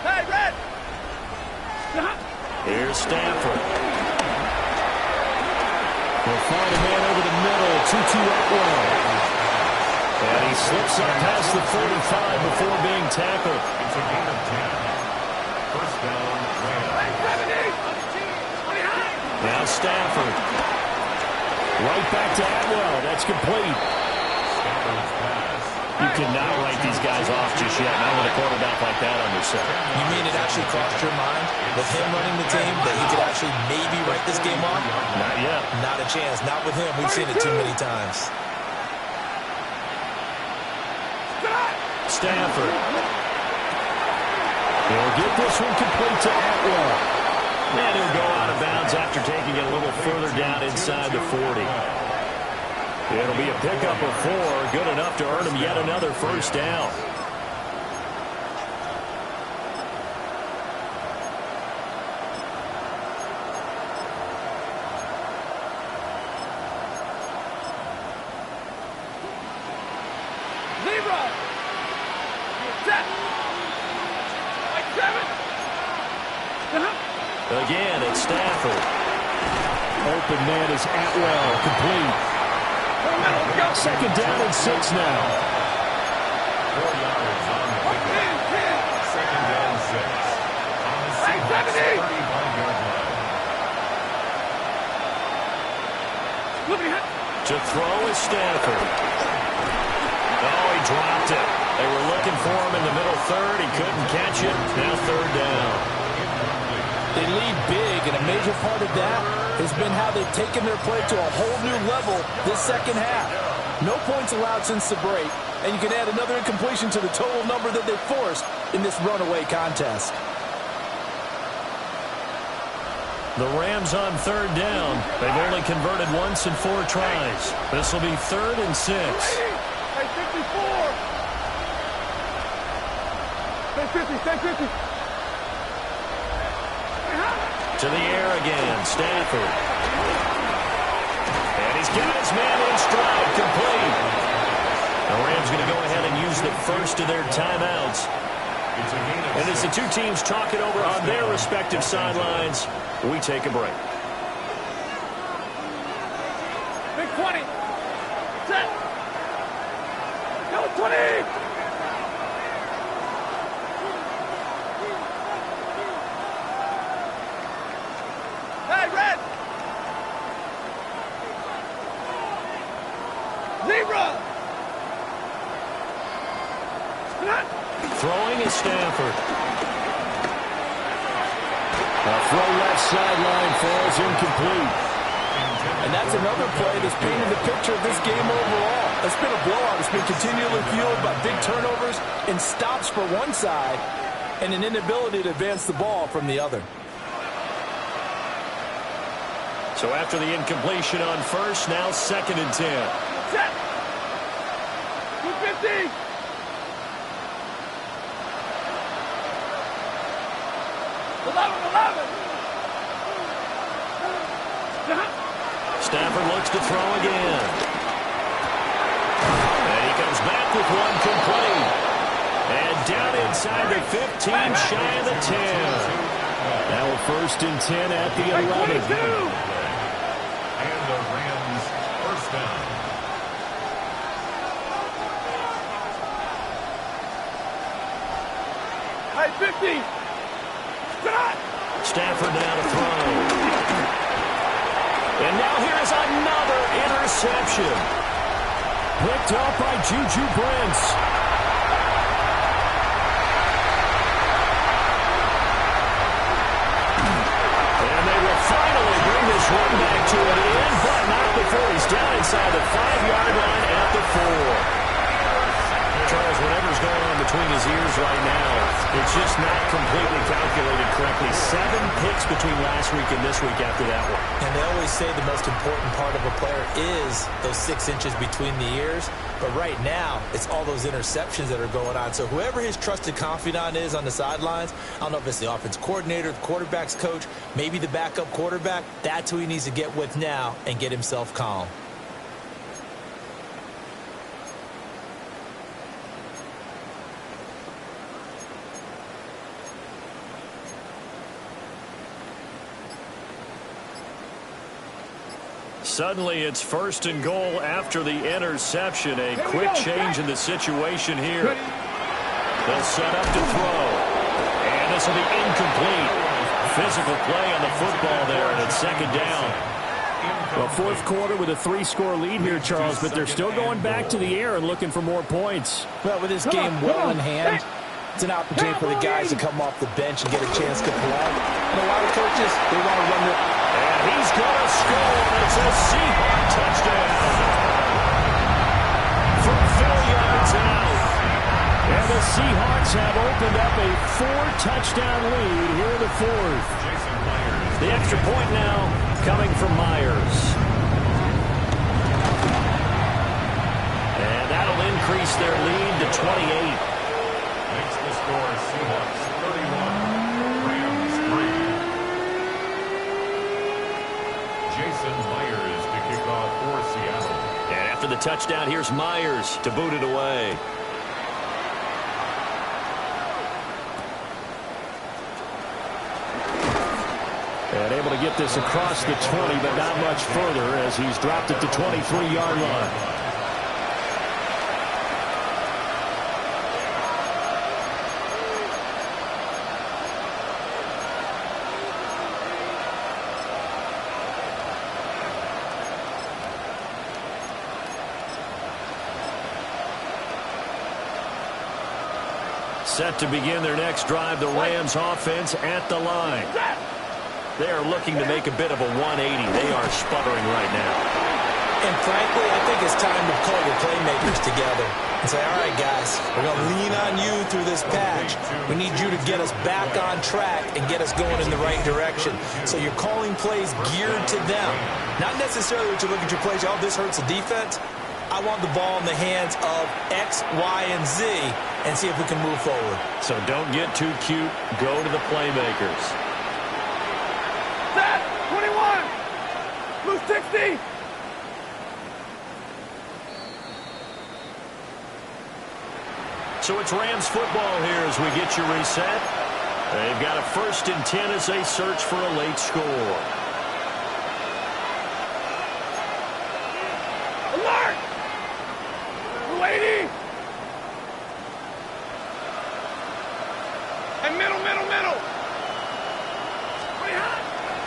Hey, Red. Here's Stanford. He'll find a man over the middle. 2-2 Atwell. And he slips up past the 45 before being tackled. It's a gain of 10. First down, Rams. Now Stafford. Right back to Atwell. That's complete. Stafford's pass. You cannot write these guys off just yet, not with a quarterback like that under center. You mean it actually crossed your mind with him running the team that he could actually maybe write this game off? Not yet. Not a chance. Not with him. We've seen it too many times. Stafford. He'll get this one complete to Atwell. And he'll go out of bounds after taking it a little further down inside the 40. It'll be a pickup of 4, good enough to earn him yet another first down. Zebra. Set. Like 7. Again, it's Stafford. Open man is Atwell, complete. Second down and 6 now. 4 yards on the pickup. Second down, 6. On the Seahawks 35-yard line. To throw is Stafford. Oh, he dropped it. They were looking for him in the middle third. He couldn't catch it. Now third down. They lead big, and a major part of that has been how they've taken their play to a whole new level this second half. No points allowed since the break, and you can add another incompletion to the total number that they forced in this runaway contest. The Rams on third down. They've only converted once in 4 tries. This will be 3rd and 6. Hey, 54. Stay 50. To the air again, Stafford. And he's got his man in stride, complete. The Rams going to go ahead and use the first of their timeouts. And as the two teams talk it over on their respective sidelines, we take a break. Big 20. Set. Go 20. Hey, Red. Zebra. Throwing is Stafford. A throw left sideline falls incomplete. And that's another play that's painted the picture of this game overall. It's been a blowout. It's been continually fueled by big turnovers and stops for one side and an inability to advance the ball from the other. So after the incompletion on first, now 2nd and 10. Set. 250. Stafford looks to throw again. And he comes back with one complete. And down inside the 15, shy of the 10. Now a 1st and 10 at the 11. And the Rams first down. Hey, 50. Stafford now to throw. And now here's another interception. Picked up by Juju Brents. And they will finally bring this one back to an end, but not before he's down inside the 5-yard line at the 4. Charles, whatever's going on between his ears right now, it's just not completely calculated correctly. 7 picks between last week and this week after that one. And they always say the most important part of a player is those 6 inches between the ears. But right now, it's all those interceptions that are going on. So whoever his trusted confidant is on the sidelines, I don't know if it's the offense coordinator, the quarterback's coach, maybe the backup quarterback, that's who he needs to get with now and get himself calm. Suddenly it's 1st and goal after the interception. A quick change in the situation here. They'll set up to throw. And this will be incomplete. Physical play on the football there, and it's 2nd down. Well, 4th quarter with a 3-score lead here, Charles, but they're still going back to the air and looking for more points. Well, with this game well in hand, it's an opportunity for the guys to come off the bench and get a chance to play. And a lot of coaches, they want to run the... And he's going to score. It's a Seahawk touchdown. From 4 yards out. And the Seahawks have opened up a 4-touchdown lead here in the 4th. The extra point now coming from Myers. And that'll increase their lead to 28. Makes the score Seahawks 31, Rams 3. Jason Myers to kick off for Seattle. And after the touchdown, here's Myers to boot it away. And able to get this across the 20, but not much further as he's dropped it to 23-yard line. Set to begin their next drive, the Rams offense at the line. They are looking to make a bit of a 180. They are sputtering right now. And frankly, I think it's time to call the playmakers together and say, all right, guys, we're going to lean on you through this patch. We need you to get us back on track and get us going in the right direction. So you're calling plays geared to them. Not necessarily what you look at your plays, oh, this hurts the defense. I want the ball in the hands of X, Y, and Z and see if we can move forward. So don't get too cute. Go to the playmakers. Set, 21, blue 60. So it's Rams football here as we get you reset. They've got a 1st and 10 as they search for a late score. Alert! Blue 80. And middle.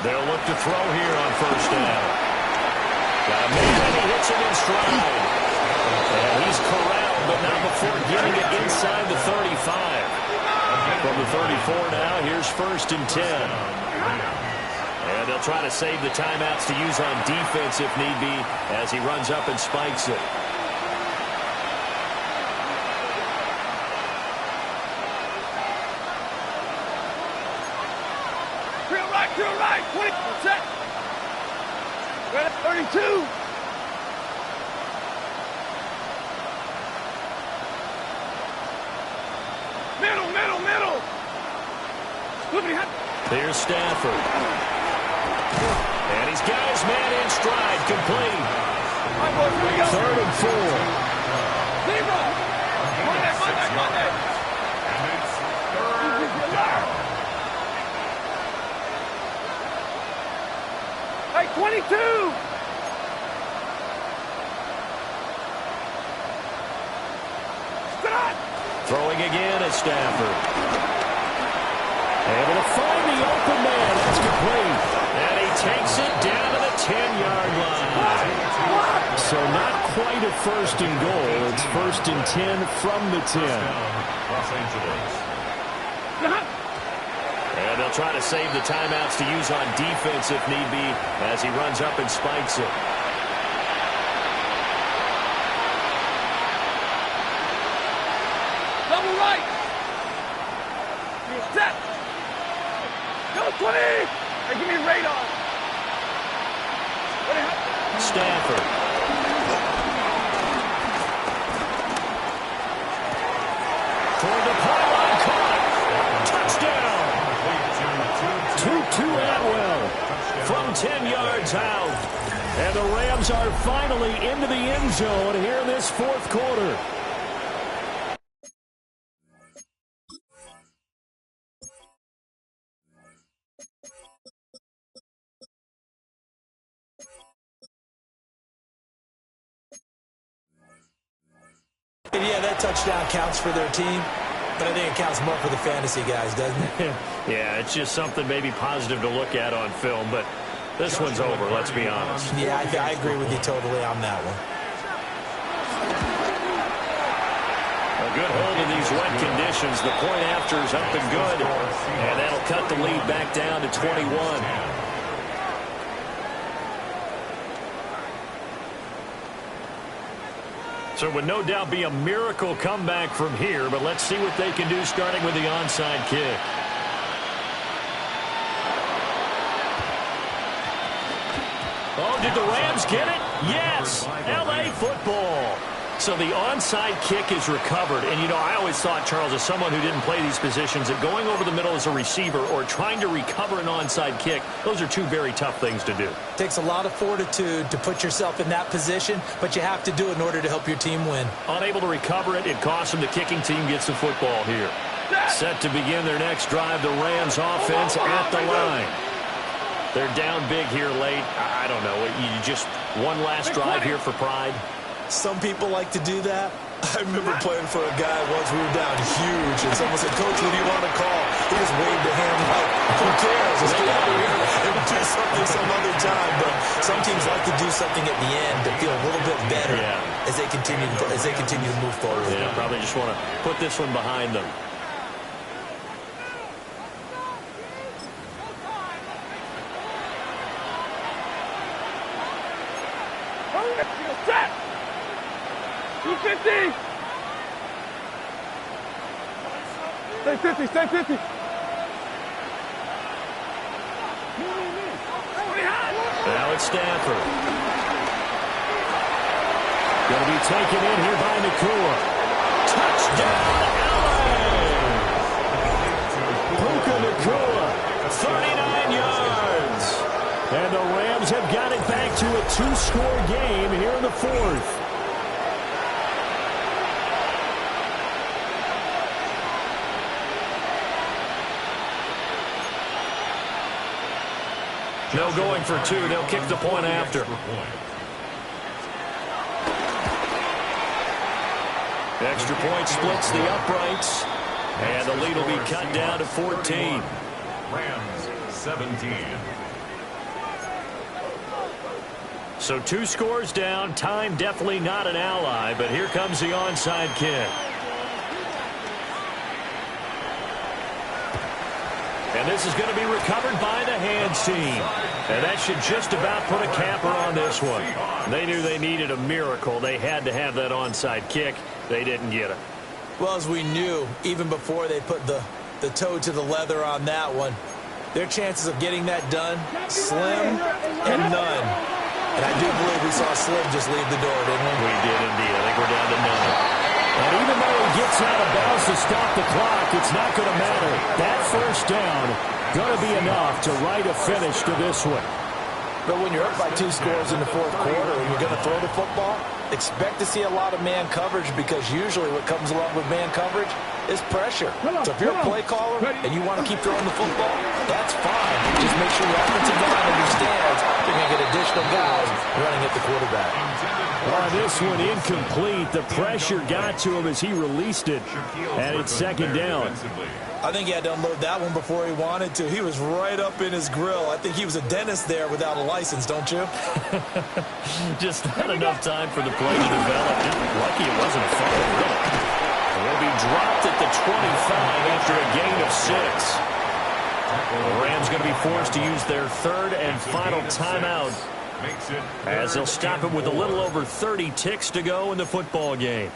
They'll look to throw here on 1st down. Got a man and he hits it in stride. And he's corralled, but not before getting it inside the 35. From the 34 now, here's 1st and 10. And they'll try to save the timeouts to use on defense if need be as he runs up and spikes it. Drill right, 20, set. We're at 32. Middle. Here's Stafford. And he's got his man in stride, complete. 3rd and 4. Zero. Monday. And it's 3rd down. Hey, 22. Stop. Throwing again at Stafford. Able to find the open man. That's complete. And he takes it down to the 10-yard line. So not quite a 1st and goal. It's 1st and 10 from the 10. Los Angeles. And they'll try to save the timeouts to use on defense if need be as he runs up and spikes it. Double right. You're set. Go 20. Hey, give me radar. Stafford. Toward the pylon, caught. Touchdown. Tutu Atwell from 10 yards out. And the Rams are finally into the end zone here in this 4th quarter. touchdown counts for their team, but I think it counts more for the fantasy guys, doesn't it? Yeah, it's just something maybe positive to look at on film, but this one's over, let's be honest. Yeah, I agree with you totally on that one. A good hold in these wet conditions. The point after is up and good, and that'll cut the lead back down to 21. So it would no doubt be a miracle comeback from here, but let's see what they can do starting with the onside kick. Oh, did the Rams get it? Yes! L.A. football. So the onside kick is recovered. And, you know, I always thought, Charles, as someone who didn't play these positions, that going over the middle as a receiver or trying to recover an onside kick, those are two very tough things to do. It takes a lot of fortitude to put yourself in that position, but you have to do it in order to help your team win. Unable to recover it, it costs them. The kicking team gets the football here. Set to begin their next drive, the Rams offense at the line. They're down big here late. I don't know. You just one last drive here for pride. Some people like to do that. I remember playing for a guy once. We were down huge, and someone said, "Coach, what do you want to call?" He just waved a hand like, "Who cares? Let's get out of here and do something some other time." But some teams like to do something at the end to feel a little bit better as they continue to move forward. Yeah, probably just want to put this one behind them. Set! 250! Stay 50, stay 50! Now it's Stafford. Going to be taken in here by Nakua. Touchdown, LA! Puka Nakua, 39 yards. And the Rams have got it back to a two-score game here in the fourth. No going for two. They'll kick the point after. Extra point splits the uprights. And the lead will be cut down to 14. Rams 17. So two scores down. Time definitely not an ally, but here comes the onside kick. And this is going to be recovered by the hands team. And that should just about put a capper on this one. They knew they needed a miracle. They had to have that onside kick. They didn't get it. Well, as we knew, even before they put the toe to the leather on that one, their chances of getting that done, slim and none. And I do believe we saw Slim just leave the door, didn't we? We did indeed. I think we're down to none. And even though he gets out of bounds to stop the clock, it's not going to matter. That first down going to be enough to write a finish to this one. But when you're up by 2 scores in the fourth quarter and you're going to throw the football, expect to see a lot of man coverage, because usually what comes along with man coverage is pressure. So if you're a play caller and you want to keep throwing the football, that's fine. Just make sure your offensive line understands you're going to get additional guys running at the quarterback. This one incomplete. The pressure got to him as he released it, and it's second down. I think he had to unload that one before he wanted to. He was right up in his grill. I think he was a dentist there without a license, don't you? Just not enough time for the play to develop. Just lucky it wasn't a fumble, really. Will be dropped at the 25 after a gain of 6. The Rams going to be forced to use their third and final timeout, as they'll stop it with a little over 30 ticks to go in the football game.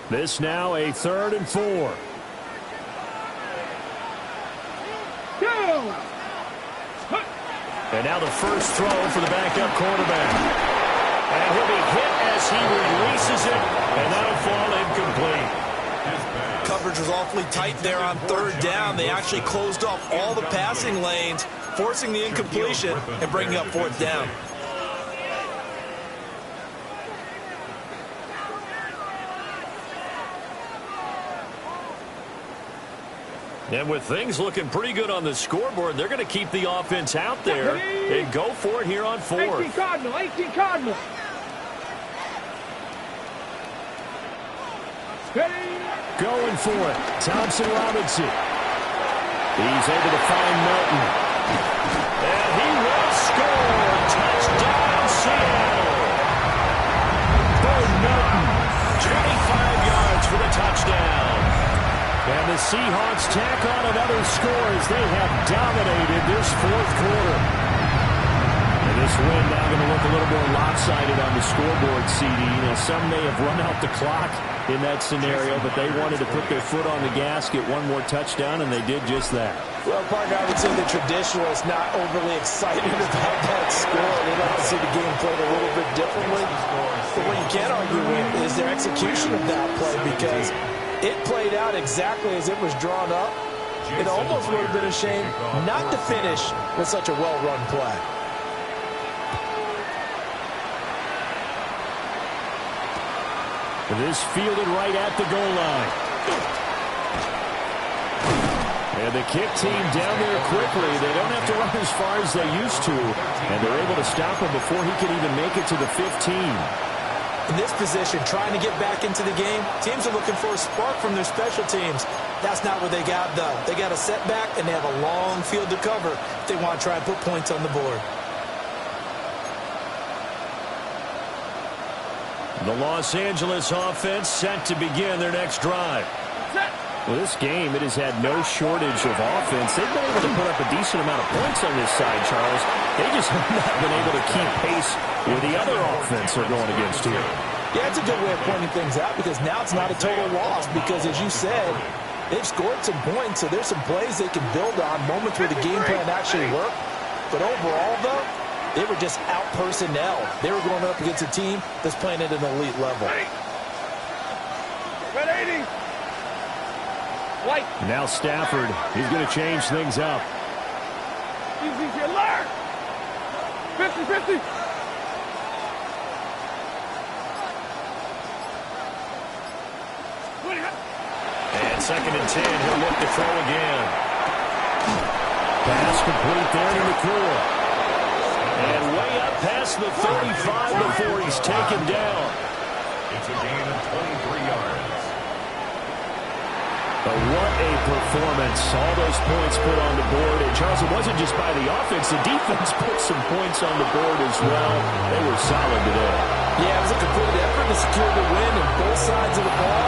This now a 3rd and 4. And now the first throw for the backup quarterback. And he'll be hit as he releases it, and that'll fall incomplete. Coverage was awfully tight there on 3rd down. They actually closed off all the passing lanes, forcing the incompletion and bringing up 4th down. And with things looking pretty good on the scoreboard, they're going to keep the offense out there and go for it here on 4th. 18 Cardinal, 18 Cardinal. Going for it. Thompson Robinson. He's able to find Melton. And he will score. Touchdown, Seattle. Bo Melton. 25 yards for the touchdown. And the Seahawks tack on another score as they have dominated this fourth quarter. And this win now going to look a little more lopsided on the scoreboard, CD. Now, some may have run out the clock in that scenario, but they wanted to put their foot on the gas, get one more touchdown, and they did just that. Well, partner, I would say the traditionalists not overly excited about that score. They'd like to see the game played a little bit differently. But what you can't argue with is their execution of that play, because it played out exactly as it was drawn up. It almost would have been a shame not to finish with such a well-run play. This fielded right at the goal line. And the kick team down there quickly. They don't have to run as far as they used to. And they're able to stop him before he can even make it to the 15. In this position, trying to get back into the game, teams are looking for a spark from their special teams. That's not what they got, though. They got a setback, and they have a long field to cover if they want to try and put points on the board. The Los Angeles offense set to begin their next drive. Well, this game, it has had no shortage of offense. They've been able to put up a decent amount of points on this side, Charles. They just have not been able to keep pace with the other offense they're going against here. Yeah, it's a good way of pointing things out, because now it's not a total loss, because as you said, they've scored some points, so there's some plays they can build on, moments where the game plan actually worked. But overall, though, they were just out personnel. They were going up against a team that's playing at an elite level. Now Stafford, he's going to change things up. Easy, alert! 50-50. And 2nd and 10, he'll look to throw again. Pass complete there to McCool. And way up past the 35 before he's taken down. It's a gain of 23 yards. But what a performance. All those points put on the board. And, Charles, it wasn't just by the offense. The defense put some points on the board as well. They were solid today. Yeah, it was a complete effort to secure the win, and both sides of the ball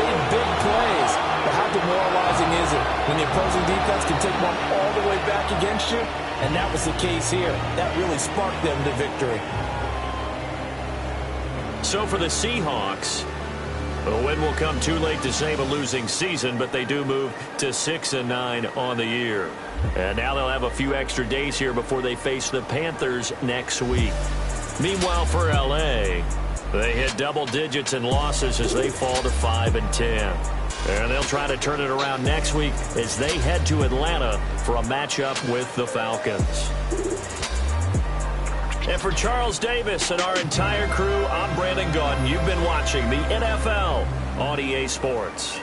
made big plays. But how demoralizing is it when the opposing defense can take one all the way back against you? And that was the case here. That really sparked them to victory. So for the Seahawks, the win will come too late to save a losing season, but they do move to 6-9 on the year. And now they'll have a few extra days here before they face the Panthers next week. Meanwhile, for L.A., they hit double digits in losses as they fall to 5-10. And they'll try to turn it around next week as they head to Atlanta for a matchup with the Falcons. And for Charles Davis and our entire crew, I'm Brandon Gaudin. You've been watching the NFL on EA Sports.